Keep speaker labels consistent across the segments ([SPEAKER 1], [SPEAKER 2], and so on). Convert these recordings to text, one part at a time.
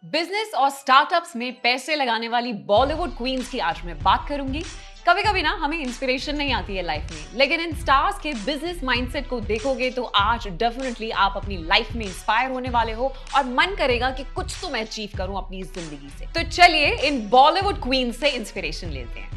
[SPEAKER 1] Business और startups में पैसे लगाने वाली बॉलीवुड क्वींस की आज मैं बात करूंगी। कभी कभी ना हमें इंस्पिरेशन नहीं आती है लाइफ में, लेकिन इन स्टार्स के बिजनेस माइंडसेट को देखोगे तो आज डेफिनेटली आप अपनी लाइफ में इंस्पायर होने वाले हो और मन करेगा कि कुछ तो मैं अचीव करूं अपनी जिंदगी से। तो चलिए इन बॉलीवुड क्वींस से इंस्पिरेशन लेते हैं।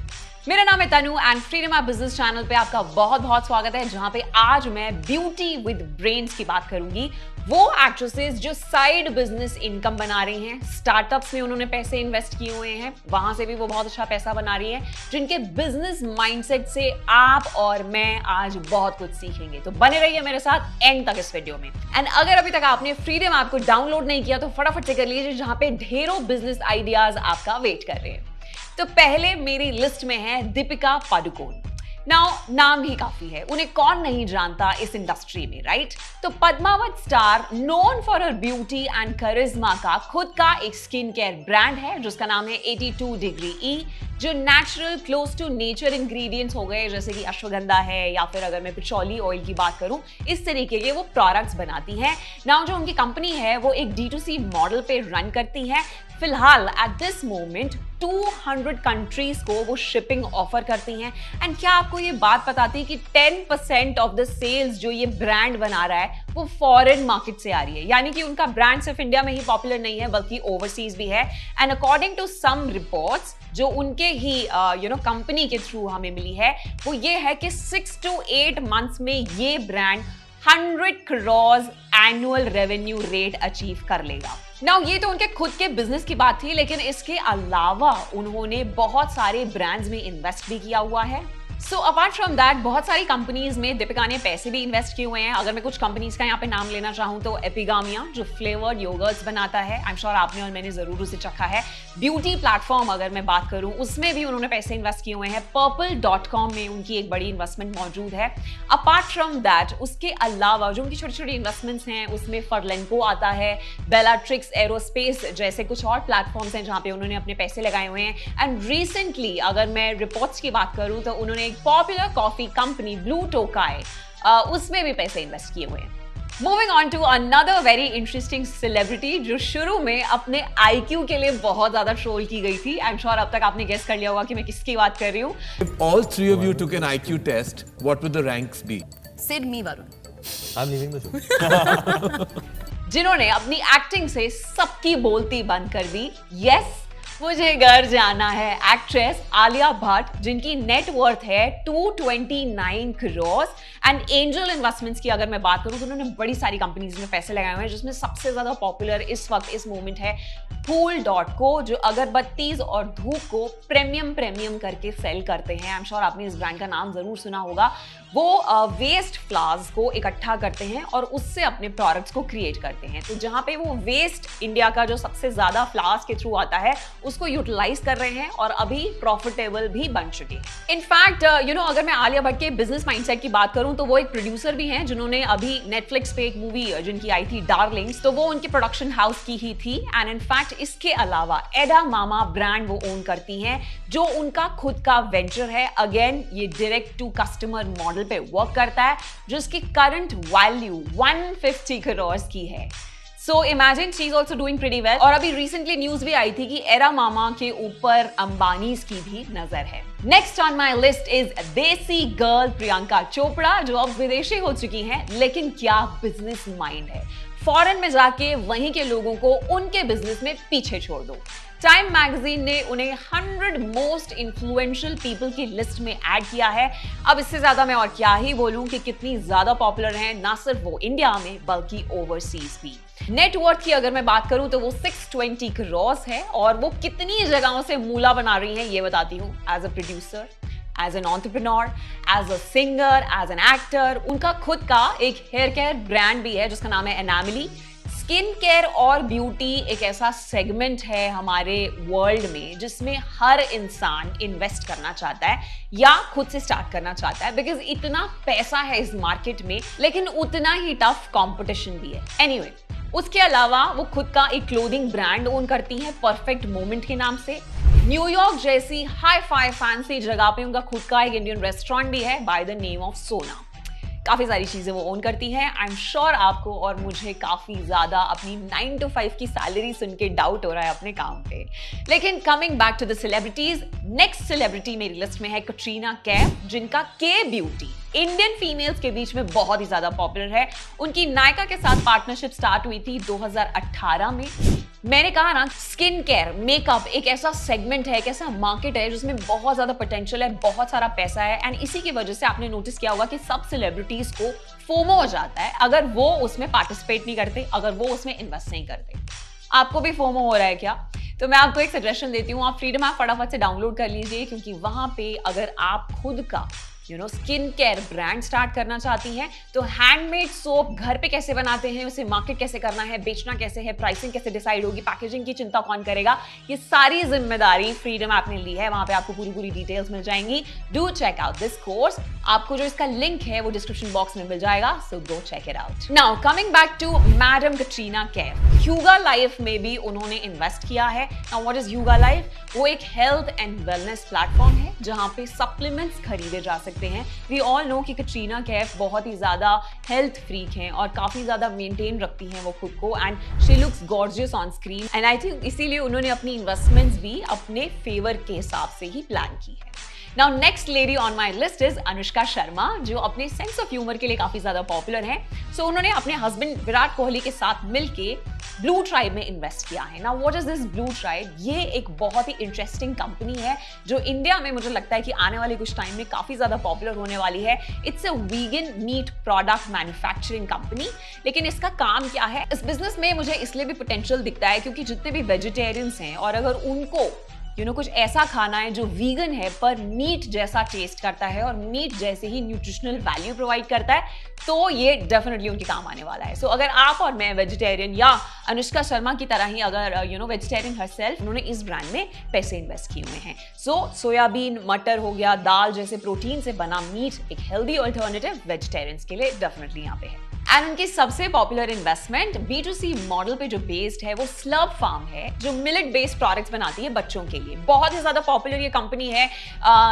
[SPEAKER 1] मेरा नाम है Tanu and Freedom app business channel पे आपका बहुत बहुत स्वागत है, जहां पे आज मैं ब्यूटी विद ब्रेन्स की बात करूंगी। वो एक्ट्रेसेस जो साइड बिजनेस इनकम बना रही हैं, स्टार्टअप्स में उन्होंने पैसे इन्वेस्ट किए हुए हैं, वहां से भी वो बहुत अच्छा पैसा बना रही हैं, जिनके बिजनेस माइंडसेट से आप और मैं आज बहुत कुछ सीखेंगे। तो बने रहिए मेरे साथ एंड तक इस वीडियो में। एंड अगर अभी तक आपने फ्रीडम ऐप को डाउनलोड नहीं किया तो फटाफट से कर लीजिए, जहां पे ढेरों बिजनेस आइडियाज आपका वेट कर रहे हैं। तो पहले मेरी लिस्ट में है दीपिका पादुकोण। नाम ही काफी है, उन्हें कौन नहीं जानता इस इंडस्ट्री में, राइट? तो Padmaavat star known for her beauty and करिश्मा का खुद का एक स्किन केयर ब्रांड है जिसका नाम है 82 डिग्री ई, जो natural close to nature ingredients हो गए, जैसे कि अश्वगंधा है या फिर अगर मैं पिचौली ऑयल की बात करूं, इस तरीके के वो प्रोडक्ट्स बनाती हैं। नाउ जो उनकी कंपनी है वो एक D2C मॉडल पे रन करती है। फिलहाल एट दिस मोमेंट 200 कंट्रीज को वो शिपिंग ऑफर करती हैं। एंड क्या आपको ये बात पता थी कि 10% ऑफ द सेल्स जो ये ब्रांड बना रहा है वो फॉरेन मार्केट से आ रही है, यानी कि उनका ब्रांड सिर्फ इंडिया में ही पॉपुलर नहीं है बल्कि ओवरसीज भी है। And according to some reports जो उनके ही कंपनी के थ्रू हमें मिली है, वो ये है कि 6 to 8 मंथ्स में ये brand 100 crore annual revenue rate achieve कर लेगा। नाउ ये तो उनके खुद के बिजनेस की बात थी, लेकिन इसके अलावा उन्होंने बहुत सारे ब्रांड्स में इन्वेस्ट भी किया हुआ है। सो अपार्ट फ्रॉम दैट बहुत सारी कंपनीज में दीपिका ने पैसे भी इन्वेस्ट किए हुए हैं। अगर मैं कुछ कंपनीज का यहाँ पे नाम लेना चाहूँ तो एपिगामिया जो फ्लेवर्ड योगर्ट्स बनाता है, आई एम श्योर आपने और मैंने जरूर उसे चखा है। ब्यूटी प्लेटफॉर्म अगर मैं बात करूँ उसमें भी उन्होंने पैसे इन्वेस्ट किए हुए हैं। पर्पल.com में उनकी एक बड़ी इन्वेस्टमेंट मौजूद है। अपार्ट फ्रॉम दैट उसके अलावा जो उनकी छोटी छोटी इन्वेस्टमेंट्स हैं उसमें फर्लेंको आता है, बेलाट्रिक्स एरोस्पेस जैसे कुछ और प्लेटफॉर्म्स हैं जहाँ पे उन्होंने अपने पैसे लगाए हुए हैं। एंड रिसेंटली अगर मैं रिपोर्ट्स की बात करूँ तो उन्होंने popular coffee company Blue Tokai उसमें भी पैसे इन्वेस्ट किए हुए हैं। Moving on to another very interesting celebrity जो शुरू में अपने IQ के लिए बहुत ज्यादा ट्रोल की गई थी। आई एम श्योर अब तक आपने गेस कर लिया होगा कि मैं किसकी बात कर रही हूँ।
[SPEAKER 2] If all three of you took an IQ test, what would the ranks be?
[SPEAKER 3] Sid, me, Varun.
[SPEAKER 4] I'm leaving the show.
[SPEAKER 1] जिन्होंने अपनी एक्टिंग से सबकी बोलती बंद कर दी। यस, मुझे घर जाना है। एक्ट्रेस आलिया भट्ट, जिनकी नेट वर्थ है 229 करोड़। एंड एंजल इन्वेस्टमेंट्स की अगर मैं बात करूं तो उन्होंने बड़ी सारी कंपनीज में पैसे लगाए हुए हैं, जिसमें सबसे ज्यादा पॉपुलर इस वक्त इस मोमेंट है फूल.co, जो अगरबत्तीज और धूप को प्रीमियम करके सेल करते हैं। आई एम श्योर आपने इस ब्रांड का नाम जरूर सुना होगा। वो वेस्ट फ्लावर्स को इकट्ठा करते हैं और उससे अपने प्रोडक्ट्स को क्रिएट करते हैं। तो जहां पे वो वेस्ट इंडिया का जो सबसे ज्यादा फ्लावर्स के थ्रू आता है उसको यूटिलाइज कर रहे हैं और अभी प्रॉफिटेबल भी बन चुके हैं। इनफैक्ट अगर मैं आलिया भट्ट के बिजनेस माइंडसेट की बात करूं तो वो एक प्रोड्यूसर भी हैं, जिन्होंने अभी नेटफ्लिक्स पे एक मूवी जिनकी आई थी डार्लिंग्स, तो वो उनके प्रोडक्शन हाउस की ही थी। एंड इनफैक्ट इसके अलावा एडा मामा ब्रांड वो ओन करती हैं, जो उनका खुद का वेंचर है। अगेन ये डायरेक्ट टू कस्टमर मॉडल पे वर्क करता है, जिसकी करंट वैल्यू 150 करोड़ की है। So imagine she is also doing pretty well. और अभी रिसेंटली न्यूज भी आई थी कि एरा मामा के ऊपर अंबानीज की भी नजर है। Next on my list is देसी गर्ल प्रियंका चोपड़ा, जो अब विदेशी हो चुकी हैं, लेकिन क्या बिजनेस माइंड है। फॉरेन में जाके वहीं के लोगों को उनके बिजनेस में पीछे छोड़ दो। टाइम मैगजीन ने उन्हें 100 मोस्ट इन्फ्लुएंशियल पीपल की लिस्ट में ऐड किया है। अब इससे ज्यादा मैं और क्या ही बोलूं कि कितनी ज्यादा पॉपुलर हैं, ना सिर्फ वो इंडिया में बल्कि ओवरसीज भी। नेट वर्थ की अगर मैं बात करूं तो वो 620 करोड़ है और वो कितनी जगहों से मूला बना रही हैं ये बताती हूँ। As a producer, as an entrepreneur, as a singer, as an actor. उनका खुद का एक हेयर केयर ब्रांड भी है जिसका नाम है एनामिली। स्किन केयर और ब्यूटी एक ऐसा सेगमेंट है हमारे वर्ल्ड में जिसमें हर इंसान इन्वेस्ट करना चाहता है या खुद से स्टार्ट करना चाहता है, बिकॉज इतना पैसा है इस मार्केट में, लेकिन उतना ही टफ कंपटीशन भी है। एनीवे, उसके अलावा वो खुद का एक क्लोथिंग ब्रांड ओन करती हैं परफेक्ट मोमेंट के नाम से। न्यूयॉर्क जैसी हाई फाई फैंसी जगह पे उनका खुद का एक इंडियन रेस्टोरेंट भी है बाय द नेम ऑफ सोना। काफ़ी सारी चीज़ें वो ओन करती हैं। आई एम श्योर आपको और मुझे काफ़ी ज़्यादा अपनी 9 to 5 की सैलरी सुन के डाउट हो रहा है अपने काम पे। लेकिन coming back to the celebrities, next celebrity मेरी लिस्ट में है कैटरीना कैफ, जिनका के ब्यूटी इंडियन फीमेल्स के बीच में बहुत ही ज्यादा पॉपुलर है। उनकी नायका के साथ पार्टनरशिप स्टार्ट हुई थी 2018 में। मैंने कहा ना, स्किन केयर, मेकअप एक ऐसा सेगमेंट है, एक ऐसा मार्केट है जिसमें बहुत ज्यादा पोटेंशियल है, बहुत सारा पैसा है। एंड इसी की वजह से आपने नोटिस किया होगा कि सब सेलिब्रिटीज को फोमो हो जाता है अगर वो उसमें पार्टिसिपेट नहीं करते, अगर वो उसमें इन्वेस्ट नहीं करते। आपको भी फोमो हो रहा है क्या? तो मैं आपको एक सजेशन देती हूँ, आप फ्रीडम ऐप फटाफट से डाउनलोड कर लीजिए, क्योंकि वहां पे अगर आप खुद का स्किन केयर ब्रांड स्टार्ट करना चाहती हैं तो हैंडमेड सोप घर पे कैसे बनाते हैं, उसे मार्केट कैसे करना है, बेचना कैसे है, प्राइसिंग कैसे डिसाइड होगी, पैकेजिंग की चिंता कौन करेगा, ये सारी जिम्मेदारी फ्रीडम ऐप ने ली है। वहां पे आपको पूरी डिटेल्स मिल जाएंगी। Do check out this course. आपको जो इसका लिंक है वो डिस्क्रिप्शन बॉक्स में मिल जाएगा, so go check it out. Now coming back to madam Katrina Kaif, Yuga life में भी उन्होंने इन्वेस्ट किया है। Now what is Yuga life? वो एक हेल्थ एंड वेलनेस प्लेटफॉर्म है जहां पे सप्लीमेंट्स खरीदे जा सकते हैं। वी ऑल नो कि कैटरीना कैफ बहुत ही ज्यादा हेल्थ फ्रीक हैं और काफी ज्यादा मेंटेन रखती हैं वो खुद को, and she looks gorgeous on screen. And I think इसीलिए उन्होंने अपनी इन्वेस्टमेंट्स भी अपने फेवर के हिसाब से ही प्लान की है। Now next lady on my list is Anushka Sharma, जो अपने सेंस ऑफ ह्यूमर के लिए काफी ज्यादा पॉपुलर है। सो उन्होंने अपने हस्बैंड विराट कोहली के साथ मिलके ब्लू ट्राइब में इन्वेस्ट किया है। Now what is this blue tribe? ये एक बहुत ही इंटरेस्टिंग कंपनी है जो इंडिया में मुझे लगता है कि आने वाले कुछ टाइम में काफी ज्यादा पॉपुलर होने वाली है। It's a vegan meat product manufacturing company. लेकिन इसका काम क्या है? इस बिजनेस में मुझे इसलिए भी पोटेंशियल दिखता है क्योंकि जितने भी वेजिटेरियंस हैं और अगर उनको कुछ ऐसा खाना है जो वीगन है पर मीट जैसा टेस्ट करता है और मीट जैसे ही न्यूट्रिशनल वैल्यू प्रोवाइड करता है, तो ये डेफिनेटली उनके काम आने वाला है। सो अगर आप और मैं वेजिटेरियन या अनुष्का शर्मा की तरह ही अगर वेजिटेरियन हरसेल्फ, उन्होंने इस ब्रांड में पैसे इन्वेस्ट किए हुए हैं। सो सोयाबीन, मटर हो गया, दाल जैसे प्रोटीन से बना मीट एक हेल्दी ऑल्टरनेटिव वेजिटेरियंस के लिए डेफिनेटली यहाँ पे है। एंड उनकी सबसे पॉपुलर इन्वेस्टमेंट B2C मॉडल पे जो बेस्ड है वो स्लर्प फार्म है, जो मिलेट बेस्ड प्रोडक्ट्स बनाती है बच्चों के लिए। बहुत ही ज्यादा पॉपुलर ये कंपनी है।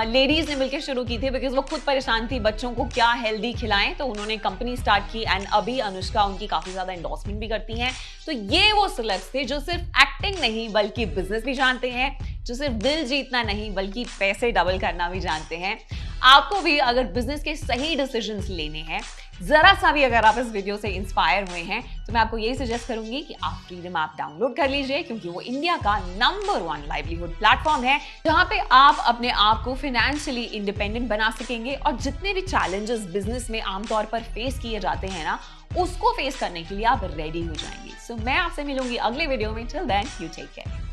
[SPEAKER 1] लेडीज ने मिलकर शुरू की थी बिकॉज वो खुद परेशान थी बच्चों को क्या हेल्दी खिलाएं, तो उन्होंने कंपनी स्टार्ट की। एंड अभी अनुष्का उनकी काफी ज्यादा एंडोर्समेंट भी करती हैं। तो ये वो सेलेब्स थे जो सिर्फ एक्टिंग नहीं बल्कि बिजनेस भी जानते हैं, जो सिर्फ दिल जीतना नहीं बल्कि पैसे डबल करना भी जानते हैं। आपको भी अगर बिजनेस के सही डिसीजंस लेने हैं, जरा सा भी अगर आप इस वीडियो से इंस्पायर हुए हैं, तो मैं आपको यही सजेस्ट करूंगी कि आप फ्रीडम ऐप डाउनलोड कर लीजिए, क्योंकि वो इंडिया का नंबर 1 लाइवलीहुड प्लेटफॉर्म है जहां पे आप अपने आप को फाइनेंशियली इंडिपेंडेंट बना सकेंगे और जितने भी चैलेंजेस बिजनेस में आमतौर पर फेस किए जाते हैं ना, उसको फेस करने के लिए आप रेडी हो जाएंगे। सो मैं आपसे मिलूंगी अगले वीडियो में। Till then, you take care.